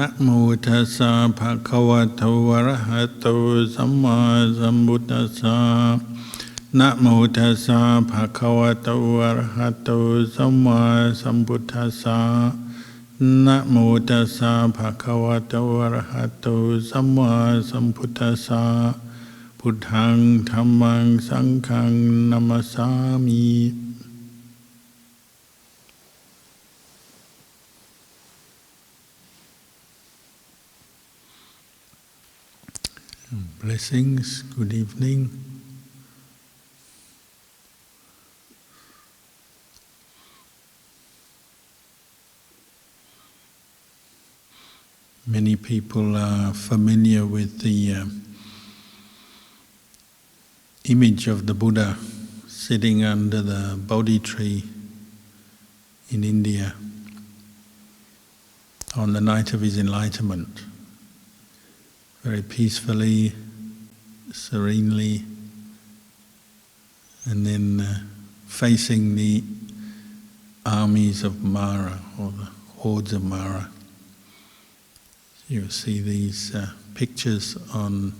นะโมตัสสะภะคะวะโตอะระหะโตสัมมาสัมพุทธัสสะนะโมตัสสะภะคะวะโตอะระหะโตสัมมาสัมพุทธัสสะนะโมตัสสะภะคะวะโตอะระหะโตสัมมาสัมพุทธัสสะพุทธังธัมมังสังฆังนะมัสสามิ Blessings, good evening. Many people are familiar with the image of the Buddha sitting under the Bodhi tree in India on the night of his enlightenment. Very peacefully, serenely, and then facing the armies of Mara, or the hordes of Mara. You see these pictures on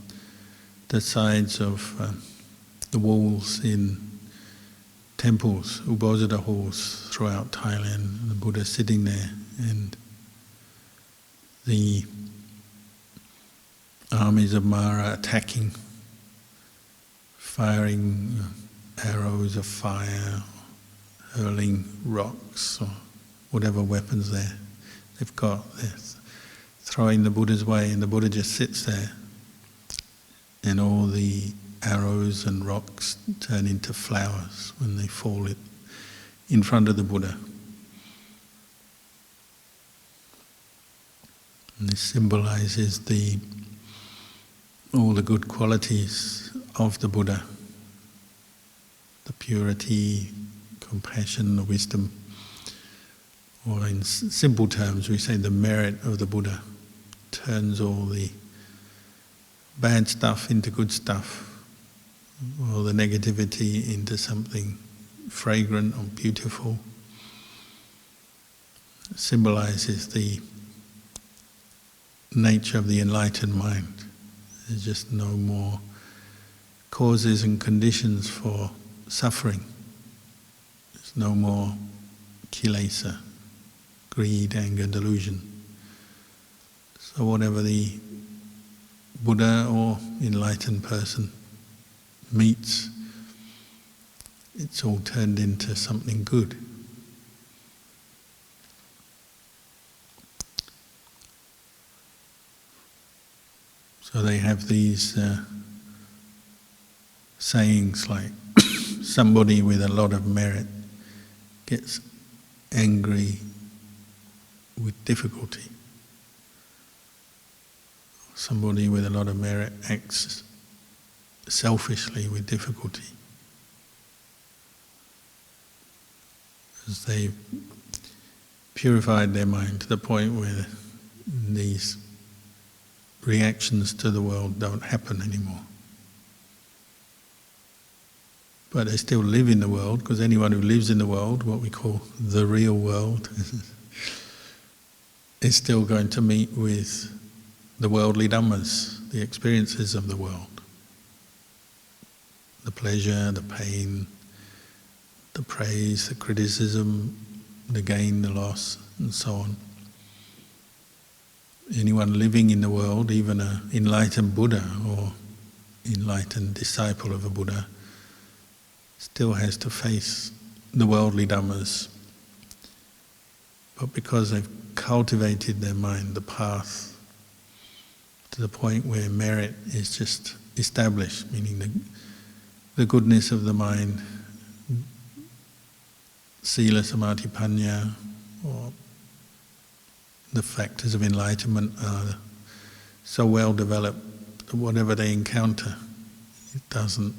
the sides of the walls in temples, Ubosita halls throughout Thailand. The Buddha sitting there, and the armies of Mara attacking, firing arrows of fire, hurling rocks or whatever weapons they've got. They're throwing the Buddha's way, and the Buddha just sits there, and all the arrows and rocks turn into flowers when they fall in front of the Buddha. And this symbolizes all the good qualities of the Buddha, the purity, compassion, the wisdom, or in simple terms we say the merit of the Buddha turns all the bad stuff into good stuff, all the negativity into something fragrant or beautiful. It symbolizes the nature of the enlightened mind. There's just no more causes and conditions for suffering. There's no more kilesa, greed, anger, delusion. So whatever the Buddha or enlightened person meets, it's all turned into something good. So they have these sayings like, somebody with a lot of merit gets angry with difficulty. Somebody with a lot of merit acts selfishly with difficulty. As they've purified their mind to the point where these reactions to the world don't happen anymore. But they still live in the world, because anyone who lives in the world, what we call the real world, is still going to meet with the worldly dhammas, the experiences of the world. The pleasure, the pain, the praise, the criticism, the gain, the loss, and so on. Anyone living in the world, even an enlightened Buddha or enlightened disciple of a Buddha, still has to face the worldly dhammas. But because they've cultivated their mind, the path, to the point where merit is just established, meaning the goodness of the mind, sila, samadhi, panya, or the factors of enlightenment are so well developed that whatever they encounter, it doesn't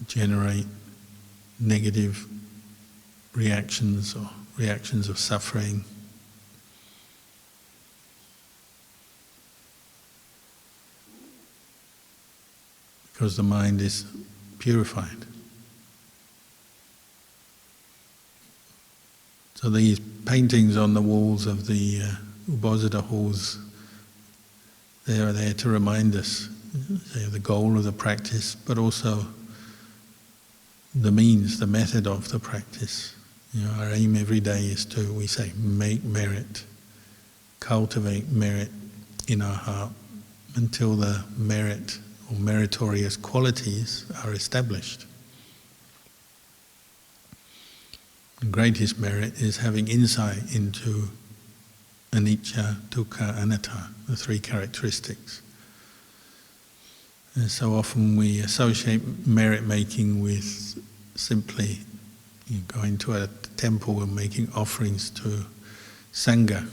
generate negative reactions or reactions of suffering. Because the mind is purified. So these paintings on the walls of the Uposita halls, they are there to remind us the goal of the practice, but also the means, the method of the practice. Our aim every day is to, we say, make merit, cultivate merit in our heart until the merit or meritorious qualities are established. The greatest merit is having insight into anicca, dukkha, anatta, the three characteristics. And so often we associate merit making with simply going to a temple and making offerings to Sangha.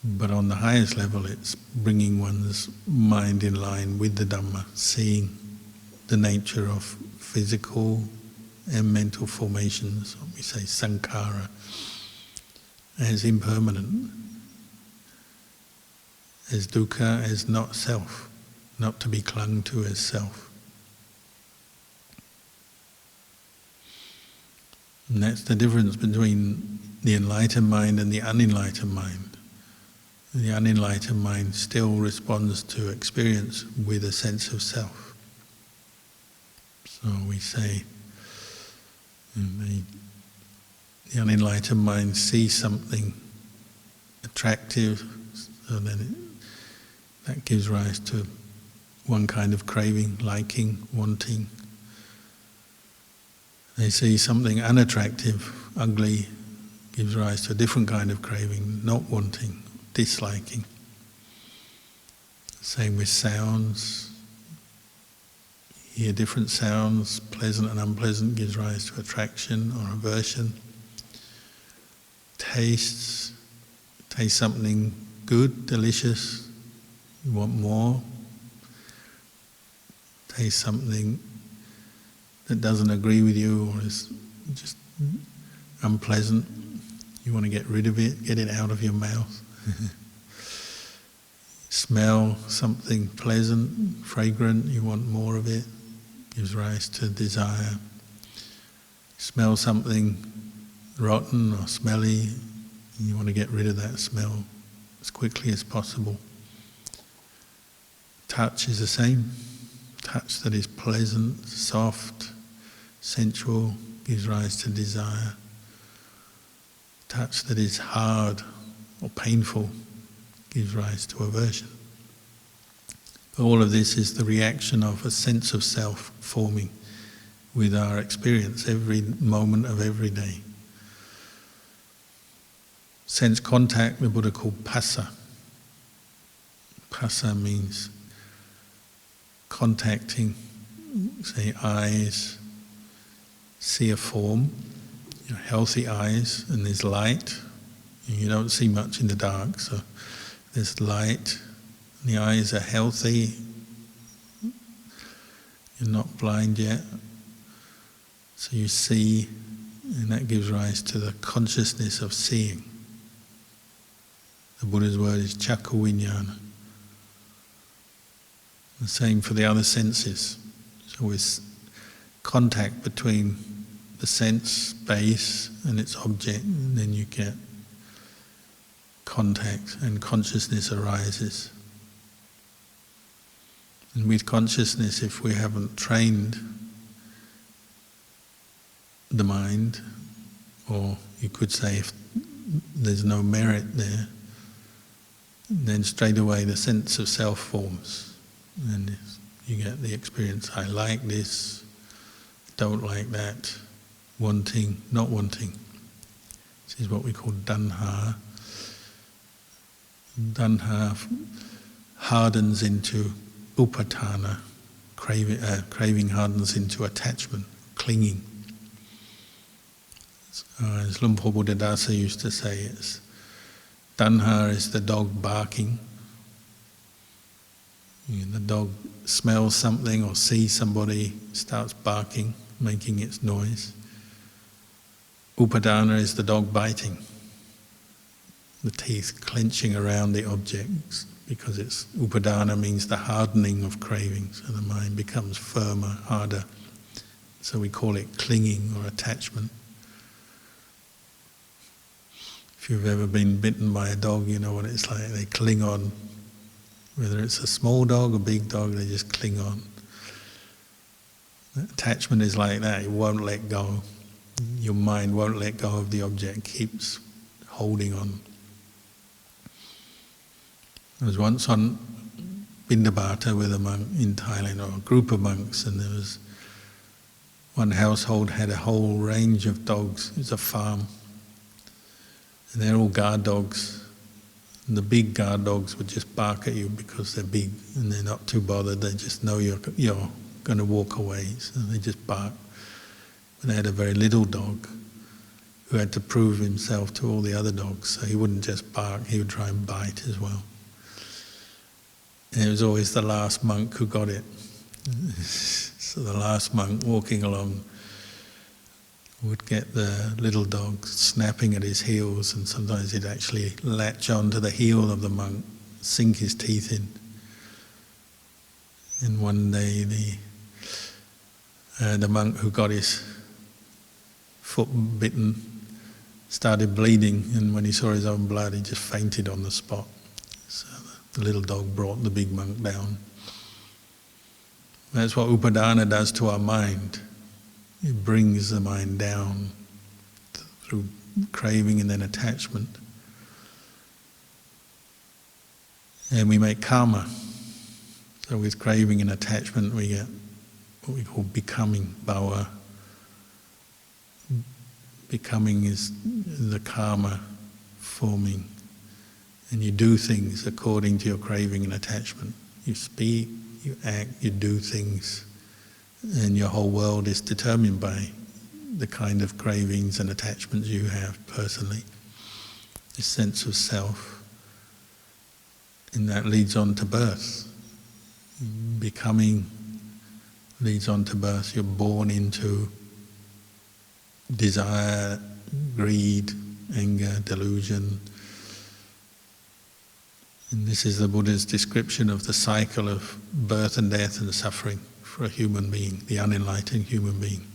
But on the highest level, it's bringing one's mind in line with the Dhamma, seeing the nature of physical and mental formations, what we say sankhara, as impermanent, as dukkha, as not self, not to be clung to as self. And that's the difference between the enlightened mind and the unenlightened mind. The unenlightened mind still responds to experience with a sense of self. So we say, the unenlightened mind sees something attractive, so then that gives rise to one kind of craving, liking, wanting. They see something unattractive, ugly, gives rise to a different kind of craving, not wanting, disliking. Same with sounds. You hear different sounds, pleasant and unpleasant, gives rise to attraction or aversion. Tastes, taste something good, delicious, you want more. Taste something that doesn't agree with you or is just unpleasant, you want to get rid of it, get it out of your mouth. Smell something pleasant, fragrant, you want more of it, gives rise to desire. Smell something rotten or smelly, you want to get rid of that smell as quickly as possible. Touch is the same. Touch that is pleasant, soft, sensual, gives rise to desire. Touch that is hard or painful gives rise to aversion. All of this is the reaction of a sense of self forming with our experience every moment of every day. Sense contact, the Buddha called phassa. Phassa means contacting, say, eyes, see a form, healthy eyes, and there's light. You don't see much in the dark, so there's light, and the eyes are healthy, you're not blind yet, so you see, and that gives rise to the consciousness of seeing. The Buddha's word is chakku viññāna. The same for the other senses. So with contact between the sense base and its object, and then you get contact and consciousness arises. And with consciousness, if we haven't trained the mind, or you could say if there's no merit there, then straight away the sense of self forms. And you get the experience, I like this, don't like that, wanting, not wanting. This is what we call tanha. Tanha hardens into upadana, craving hardens into attachment, clinging. As Lumpur Buddhadasa used to say, tanha is the dog barking. The dog smells something or sees somebody, starts barking, making its noise. Upadana is the dog biting, the teeth clenching around the objects, because it's upadana means the hardening of craving, so the mind becomes firmer, harder. So we call it clinging or attachment. If If you've ever been bitten by a dog, you know what it's like. They cling on. Whether it's a small dog or big dog, they just cling on. Attachment is like that. It won't let go. Your mind won't let go of the object. It keeps holding on. I was once on Bindabata with a monk in Thailand, or a group of monks, and there was one household had a whole range of dogs. It was a farm. And they're all guard dogs. And the big guard dogs would just bark at you because they're big and they're not too bothered. They just know you're going to walk away, so they just bark. But they had a very little dog who had to prove himself to all the other dogs, so he wouldn't just bark, he would try and bite as well. And it was always the last monk who got it. So the last monk walking along would get the little dog snapping at his heels, and sometimes he'd actually latch onto the heel of the monk, sink his teeth in. And one day the monk who got his foot bitten started bleeding, and when he saw his own blood he just fainted on the spot. So the little dog brought the big monk down. That's what upadana does to our mind. It brings the mind down through craving and then attachment. And we make karma. So with craving and attachment we get what we call becoming, bhava. Becoming is the karma forming. And you do things according to your craving and attachment. You speak, you act, you do things. And your whole world is determined by the kind of cravings and attachments you have personally. This sense of self. And that leads on to birth. Becoming leads on to birth. You're born into desire, greed, anger, delusion. And this is the Buddha's description of the cycle of birth and death and suffering for a human being, the unenlightened human being.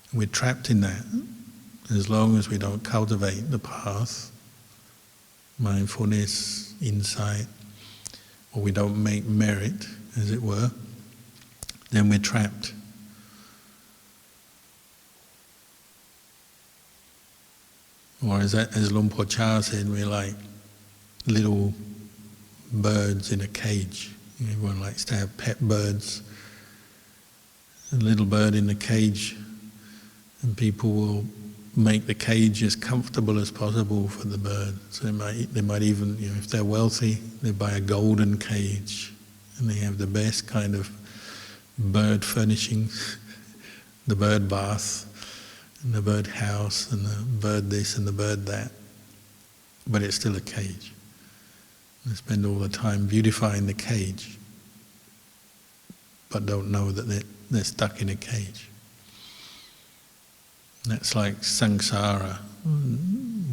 And we're trapped in that as long as we don't cultivate the path, mindfulness, insight, or we don't make merit, as it were, then we're trapped. Or as Luang Por Chah said, we're like little birds in a cage. Everyone likes to have pet birds. A little bird in a cage, and people will make the cage as comfortable as possible for the bird. So they might even, if they're wealthy, they buy a golden cage, and they have the best kind of bird furnishings, the bird bath, and the bird house, and the bird this and the bird that. But it's still a cage. They spend all the time beautifying the cage, but don't know that they're stuck in a cage. That's like samsara,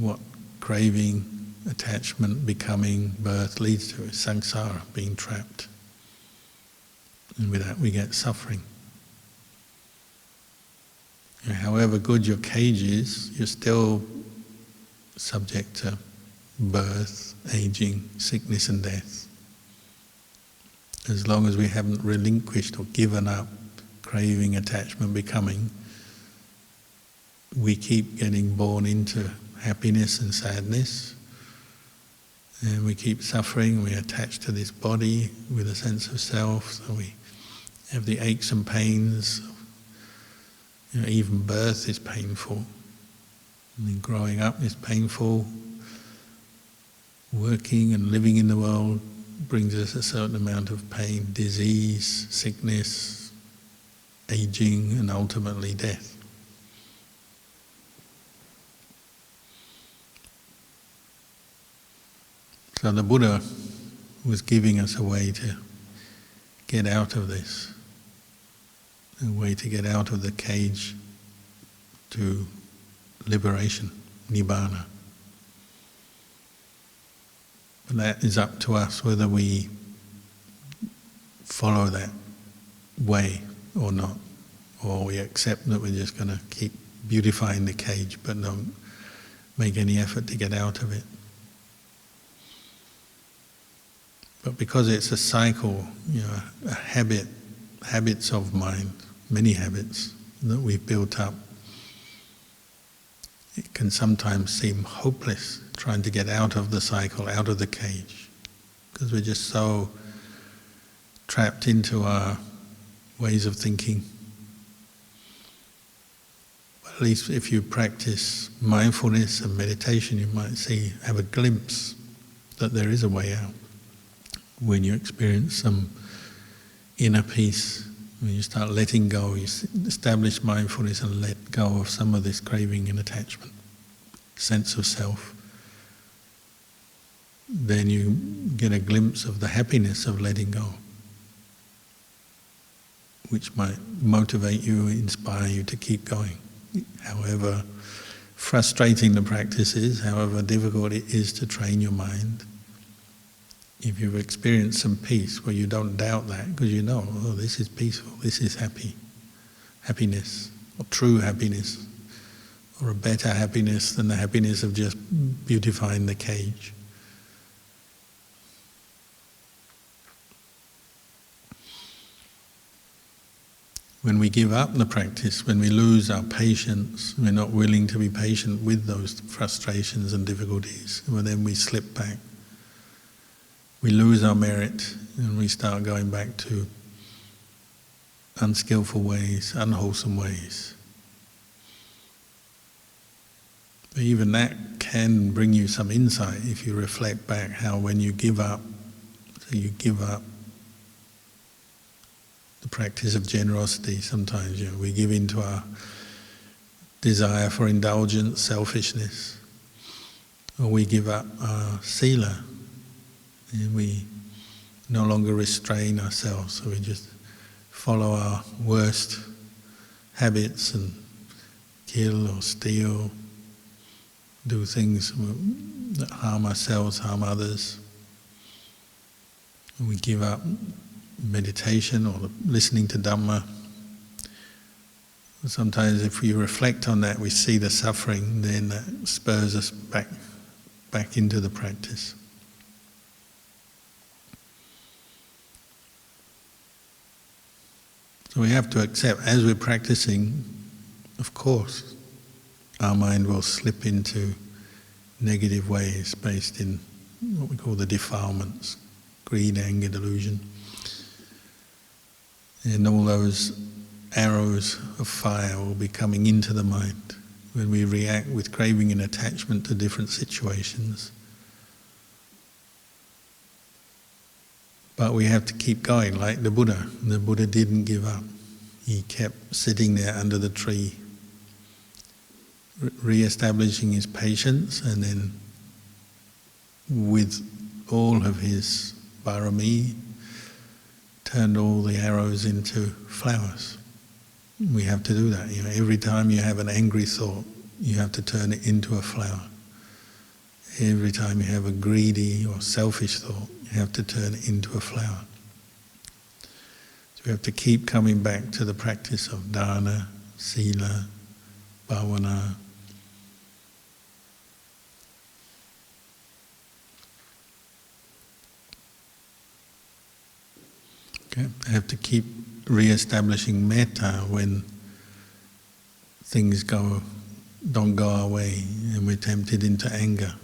what craving, attachment, becoming, birth leads to is samsara, being trapped. And with that we get suffering. However good your cage is, you're still subject to birth, aging, sickness and death. As long as we haven't relinquished or given up craving, attachment, becoming, we keep getting born into happiness and sadness, and we keep suffering. We attach to this body with a sense of self, so we have the aches and pains. Even birth is painful, and then growing up is painful. Working and living in the world brings us a certain amount of pain, disease, sickness, aging, and ultimately death. So the Buddha was giving us a way to get out of this, a way to get out of the cage to liberation, nibbana. But that is up to us whether we follow that way or not, or we accept that we're just going to keep beautifying the cage but don't make any effort to get out of it. But because it's a cycle, a habits of mind, many habits that we've built up, it can sometimes seem hopeless trying to get out of the cycle, out of the cage, because we're just so trapped into our ways of thinking. But at least if you practice mindfulness and meditation, you might have a glimpse that there is a way out. When you experience some inner peace, when you start letting go, you establish mindfulness and let go of some of this craving and attachment, sense of self, then you get a glimpse of the happiness of letting go, which might motivate you, inspire you to keep going. However frustrating the practice is, however difficult it is to train your mind, if you've experienced some peace where you don't doubt that, because you know, oh, this is peaceful, this is happiness, or true happiness, or a better happiness than the happiness of just beautifying the cage. When we give up the practice, when we lose our patience, we're not willing to be patient with those frustrations and difficulties, well, then we slip back. We lose our merit and we start going back to unskillful ways, unwholesome ways. But even that can bring you some insight if you reflect back how when you give up, so you give up the practice of generosity. Sometimes we give in to our desire for indulgence, selfishness, or we give up our sila, and we no longer restrain ourselves, so we just follow our worst habits and kill or steal, do things that harm ourselves, harm others. And we give up meditation or listening to Dhamma. Sometimes if we reflect on that, we see the suffering, then that spurs us back into the practice. So we have to accept, as we're practicing, of course, our mind will slip into negative ways based in what we call the defilements, greed, anger, delusion. And all those arrows of fire will be coming into the mind when we react with craving and attachment to different situations. But we have to keep going, like the Buddha. The Buddha didn't give up. He kept sitting there under the tree, re-establishing his patience, and then with all of his parami, turned all the arrows into flowers. We have to do that. Every time you have an angry thought, you have to turn it into a flower. Every time you have a greedy or selfish thought, you have to turn it into a flower. So we have to keep coming back to the practice of dana, sila, bhavana. Okay, I have to keep re-establishing metta when things don't go our way and we're tempted into anger.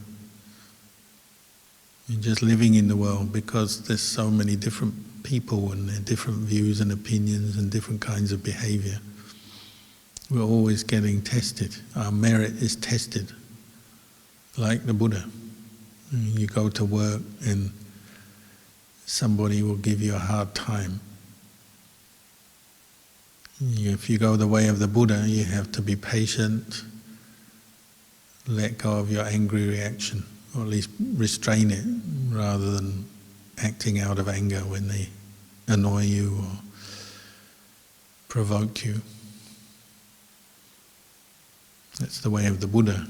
You're just living in the world because there's so many different people and their different views and opinions and different kinds of behavior. We're always getting tested. Our merit is tested, like the Buddha. You go to work and somebody will give you a hard time. If you go the way of the Buddha, you have to be patient, let go of your angry reaction, or at least restrain it, rather than acting out of anger when they annoy you or provoke you. That's the way of the Buddha.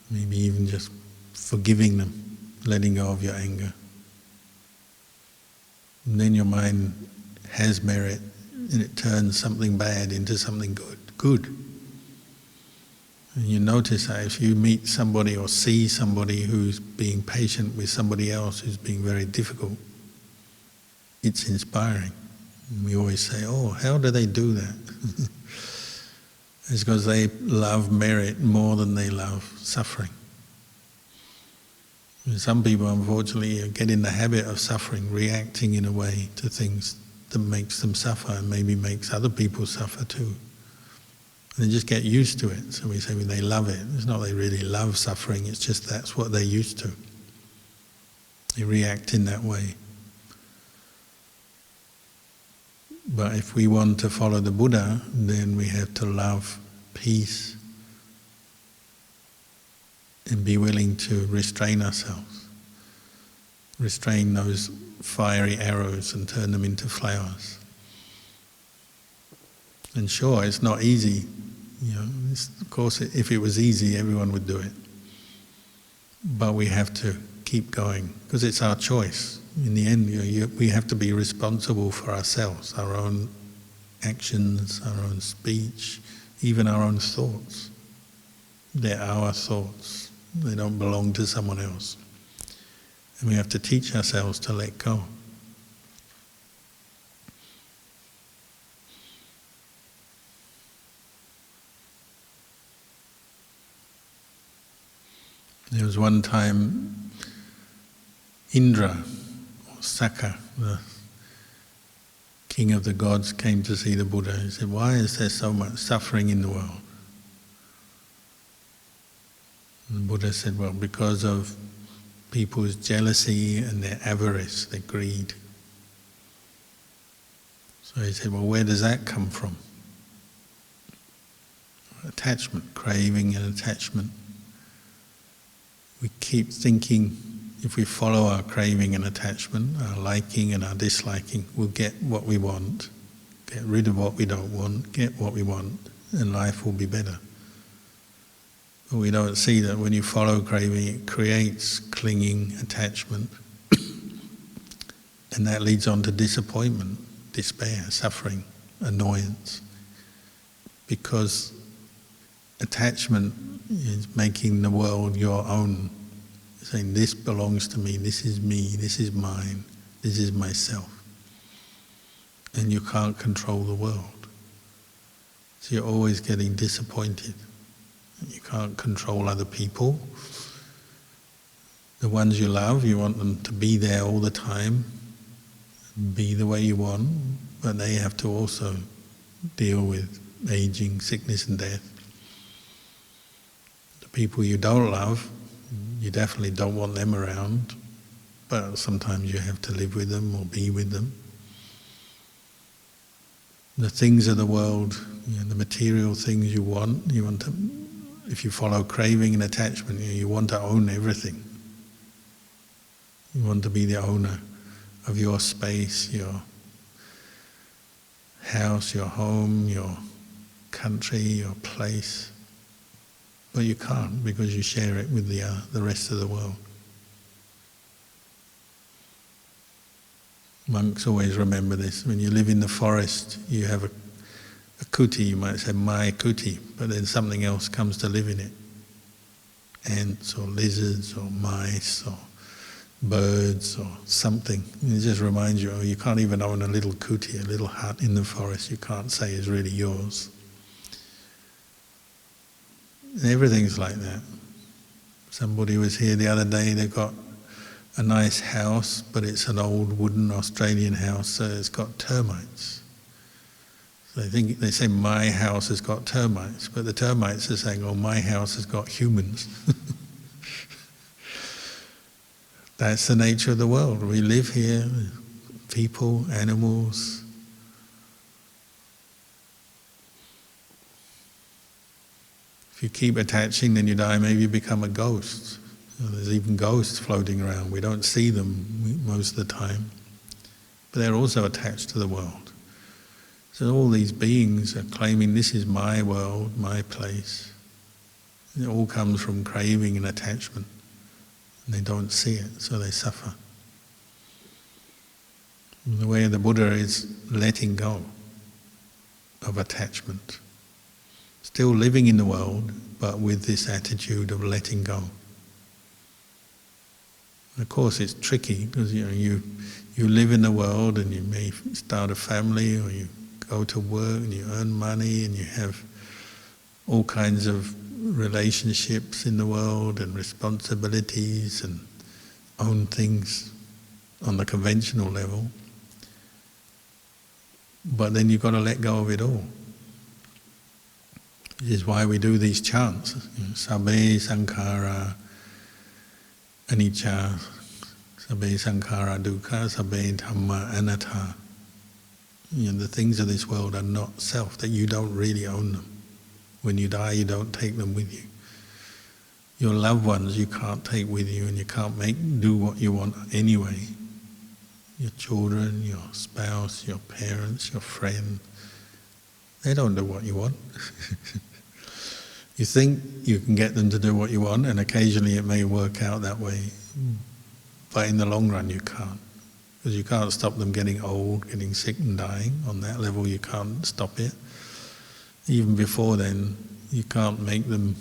Maybe even just forgiving them, letting go of your anger. And then your mind has merit and it turns something bad into something good. And you notice that if you meet somebody or see somebody who's being patient with somebody else who's being very difficult, it's inspiring. And we always say, oh, how do they do that? It's because they love merit more than they love suffering. And some people, unfortunately, get in the habit of suffering, reacting in a way to things that makes them suffer and maybe makes other people suffer too. And they just get used to it. So we say they love it. It's not they really love suffering, it's just that's what they're used to. They react in that way. But if we want to follow the Buddha, then we have to love peace and be willing to restrain ourselves. Restrain those fiery arrows and turn them into flowers. And sure, it's not easy. Of course, if it was easy, everyone would do it. But we have to keep going, because it's our choice. In the end, we have to be responsible for ourselves, our own actions, our own speech, even our own thoughts. They're our thoughts. They don't belong to someone else. And we have to teach ourselves to let go. There was one time Indra, or Sakka, the king of the gods, came to see the Buddha. He said, why is there so much suffering in the world? And the Buddha said, well, because of people's jealousy and their avarice, their greed. So he said, well, where does that come from? Attachment, craving and attachment. We keep thinking if we follow our craving and attachment, our liking and our disliking, we'll get what we want, get rid of what we don't want, get what we want, and life will be better. But we don't see that when you follow craving, it creates clinging, attachment, and that leads on to disappointment, despair, suffering, annoyance, because attachment is making the world your own, saying this belongs to me, this is mine, this is myself. And you can't control the world. So you're always getting disappointed. You can't control other people. The ones you love, you want them to be there all the time, be the way you want, but they have to also deal with aging, sickness and death. People you don't love, you definitely don't want them around, but sometimes you have to live with them or be with them. The things of the world, the material things you want to, if you follow craving and attachment, you want to own everything. You want to be the owner of your space, your house, your home, your country, your place. But you can't, because you share it with the rest of the world. Monks always remember this. When you live in the forest, you have a kuti, you might say my kuti, but then something else comes to live in it. Ants or lizards or mice or birds or something. And it just reminds you, you can't even own a little kuti, a little hut in the forest, you can't say is really yours. Everything's like that. Somebody was here the other day, they've got a nice house, but it's an old wooden Australian house, so it's got termites. So they say my house has got termites, but the termites are saying, oh, my house has got humans. That's the nature of the world. We live here, people, animals. If you keep attaching, then you die, maybe you become a ghost. There's even ghosts floating around. We don't see them most of the time. But they're also attached to the world. So all these beings are claiming this is my world, my place. And it all comes from craving and attachment. And they don't see it, so they suffer. And the way of the Buddha is letting go of attachment. Still living in the world, but with this attitude of letting go. Of course, it's tricky because you live in the world and you may start a family, or you go to work and you earn money and you have all kinds of relationships in the world and responsibilities and own things on the conventional level. But then you've got to let go of it all. This is why we do these chants. Sabbe sankhara anicca, sabbe sankhara dukkha, sabbe dhamma anatta. The things of this world are not self, that you don't really own them. When you die, you don't take them with you. Your loved ones you can't take with you, and you can't do what you want anyway. Your children, your spouse, your parents, your friend, they don't do what you want. You think you can get them to do what you want, and occasionally it may work out that way. But in the long run you can't. Because you can't stop them getting old, getting sick and dying. On that level you can't stop it. Even before then, you can't make them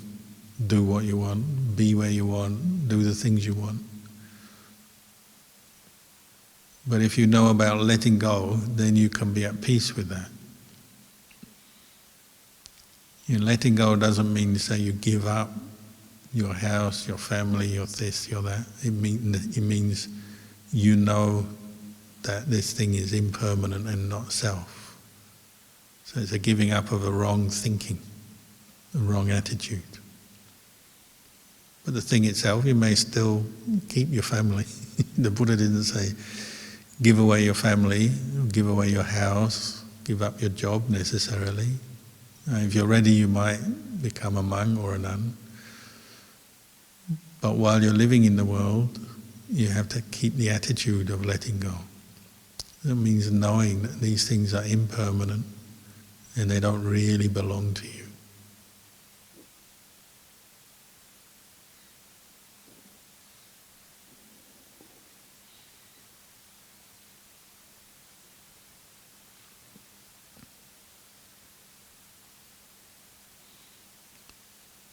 do what you want, be where you want, do the things you want. But if you know about letting go, then you can be at peace with that. Letting go doesn't mean to say you give up your house, your family, your this, your that. It means you know that this thing is impermanent and not self. So it's a giving up of a wrong thinking, a wrong attitude. But the thing itself, you may still keep your family. The Buddha didn't say, give away your family, give away your house, give up your job necessarily. If you're ready, you might become a monk or a nun. But while you're living in the world, you have to keep the attitude of letting go. That means knowing that these things are impermanent and they don't really belong to you.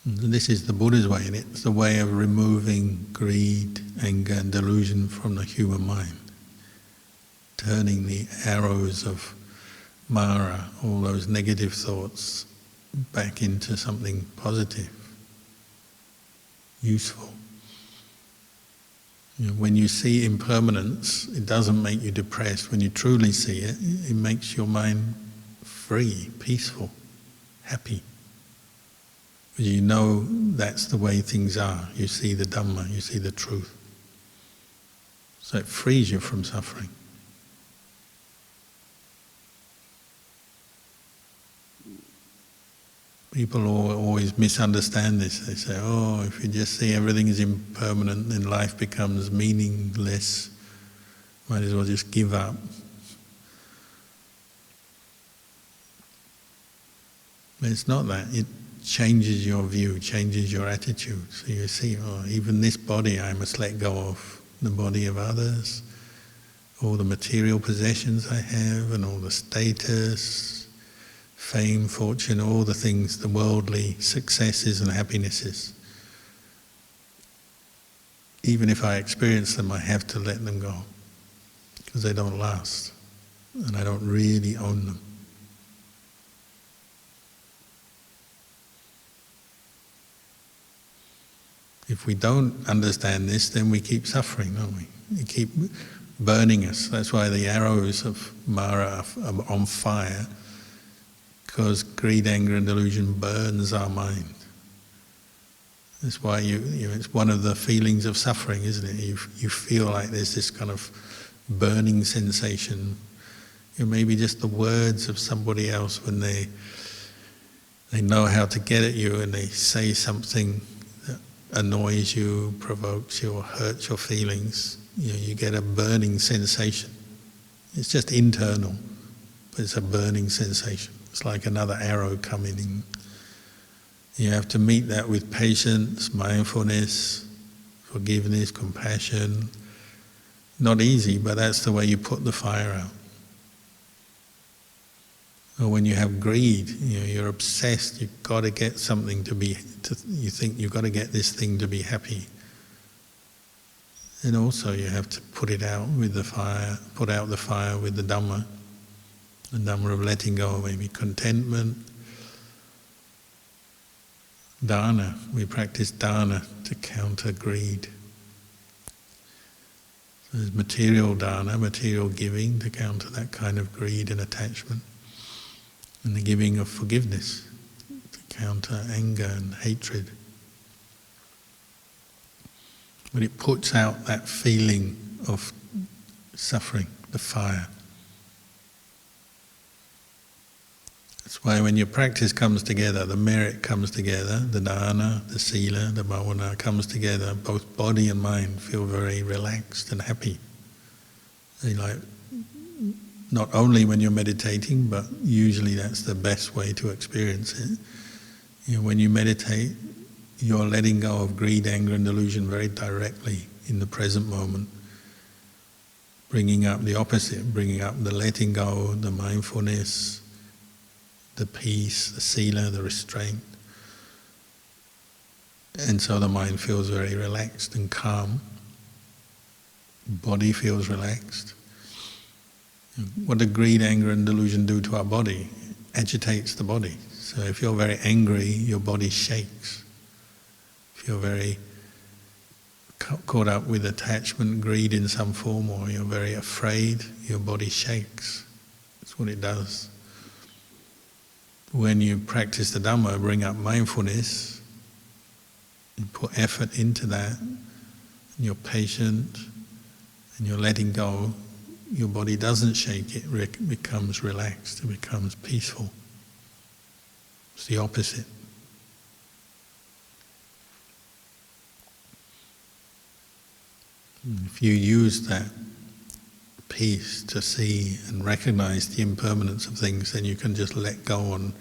This is the Buddha's way, and it's the way of removing greed, anger and delusion from the human mind. Turning the arrows of Mara, all those negative thoughts, back into something positive, useful. When you see impermanence, it doesn't make you depressed. When you truly see it, it makes your mind free, peaceful, happy. You know that's the way things are. You see the Dhamma, you see the truth. So it frees you from suffering. People always misunderstand this. They say, oh, if you just see everything is impermanent, then life becomes meaningless. Might as well just give up. But it's not that. It changes your view, changes your attitude. So you see, oh, even this body I must let go of, the body of others, all the material possessions I have, and all the status, fame, fortune, all the things, the worldly successes and happinesses. Even if I experience them, I have to let them go, because they don't last, and I don't really own them. If we don't understand this, then we keep suffering, don't we? It keep burning us. That's why the arrows of Mara are on fire, because greed, anger and delusion burns our mind. That's why it's one of the feelings of suffering, isn't it? You feel like there's this kind of burning sensation. Maybe just the words of somebody else when they know how to get at you and they say something annoys you, provokes you, or hurts your feelings, you get a burning sensation. It's just internal, but it's a burning sensation. It's like another arrow coming in. You have to meet that with patience, mindfulness, forgiveness, compassion. Not easy, but that's the way you put the fire out. Or when you have greed, you're obsessed, you've got to get something you think you've got to get this thing to be happy. And also you have to put it out with the fire, put out the fire with the Dhamma of letting go, maybe contentment. Dana, we practice dana to counter greed. So there's material dana, material giving to counter that kind of greed and attachment. And the giving of forgiveness to counter anger and hatred. But it puts out that feeling of suffering, the fire. That's why when your practice comes together, the merit comes together, the dana, the sila, the bhavana comes together, both body and mind feel very relaxed and happy. They not only when you're meditating, but usually that's the best way to experience it. When you meditate, you're letting go of greed, anger and delusion very directly in the present moment, bringing up the opposite, bringing up the letting go, the mindfulness, the peace, the sila, the restraint. And so the mind feels very relaxed and calm. Body feels relaxed. What do greed, anger and delusion do to our body? Agitates the body. So if you're very angry, your body shakes. If you're very caught up with attachment, greed in some form, or you're very afraid, your body shakes. That's what it does. When you practice the Dhamma, bring up mindfulness, you put effort into that, and you're patient, and you're letting go, your body doesn't shake, it becomes relaxed, it becomes peaceful. It's the opposite. If you use that peace to see and recognize the impermanence of things, then you can just let go on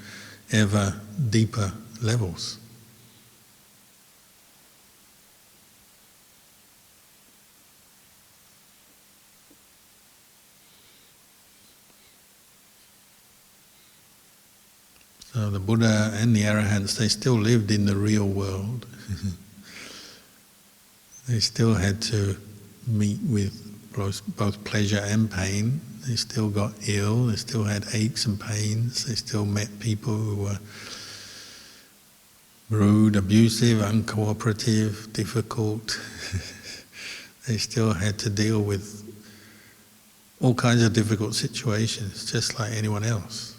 ever deeper levels. So the Buddha and the Arahants, they still lived in the real world. They still had to meet with both pleasure and pain. They still got ill, they still had aches and pains, they still met people who were rude, abusive, uncooperative, difficult. They still had to deal with all kinds of difficult situations, just like anyone else.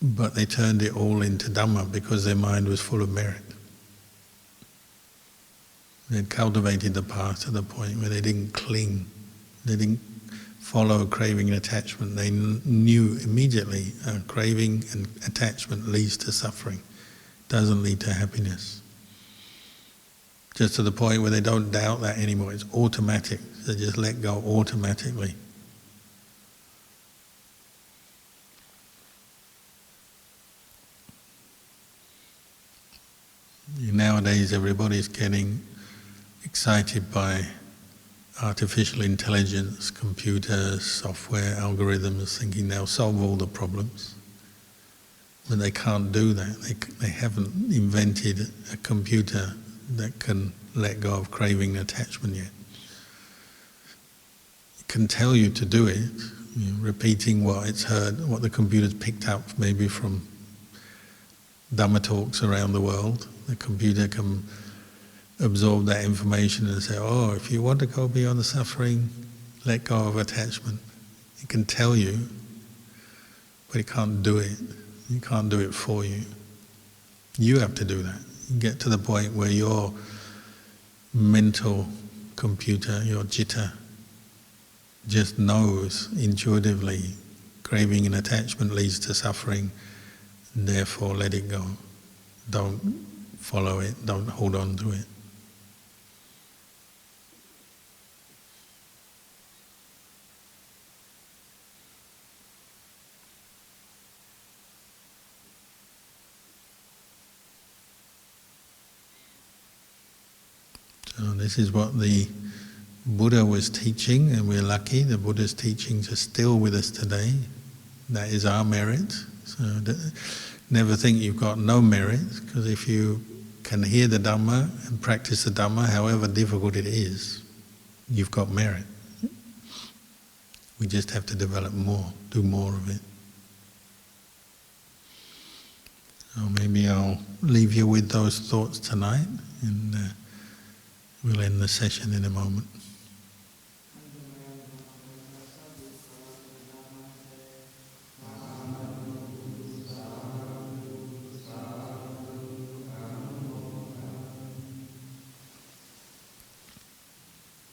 But they turned it all into Dhamma because their mind was full of merit. They had cultivated the path to the point where they didn't cling, they didn't follow craving and attachment. They knew immediately craving and attachment leads to suffering, doesn't lead to happiness. Just to the point where they don't doubt that anymore, it's automatic, they just let go automatically. Nowadays everybody's getting excited by artificial intelligence, computers, software, algorithms, thinking they'll solve all the problems. But they can't do that. They haven't invented a computer that can let go of craving and attachment yet. It can tell you to do it, repeating what it's heard, what the computer's picked up maybe from Dhamma talks around the world. The computer can absorb that information and say, oh, if you want to go beyond the suffering, let go of attachment. It can tell you, but it can't do it. It can't do it for you. You have to do that. You get to the point where your mental computer, your citta, just knows intuitively craving and attachment leads to suffering, and therefore let it go. Don't follow it, don't hold on to it. So this is what the Buddha was teaching, and we're lucky the Buddha's teachings are still with us today. That is our merit. So never think you've got no merit, because if you can hear the Dhamma and practice the Dhamma, however difficult it is, you've got merit. We just have to develop more, do more of it. So maybe I'll leave you with those thoughts tonight, and we'll end the session in a moment.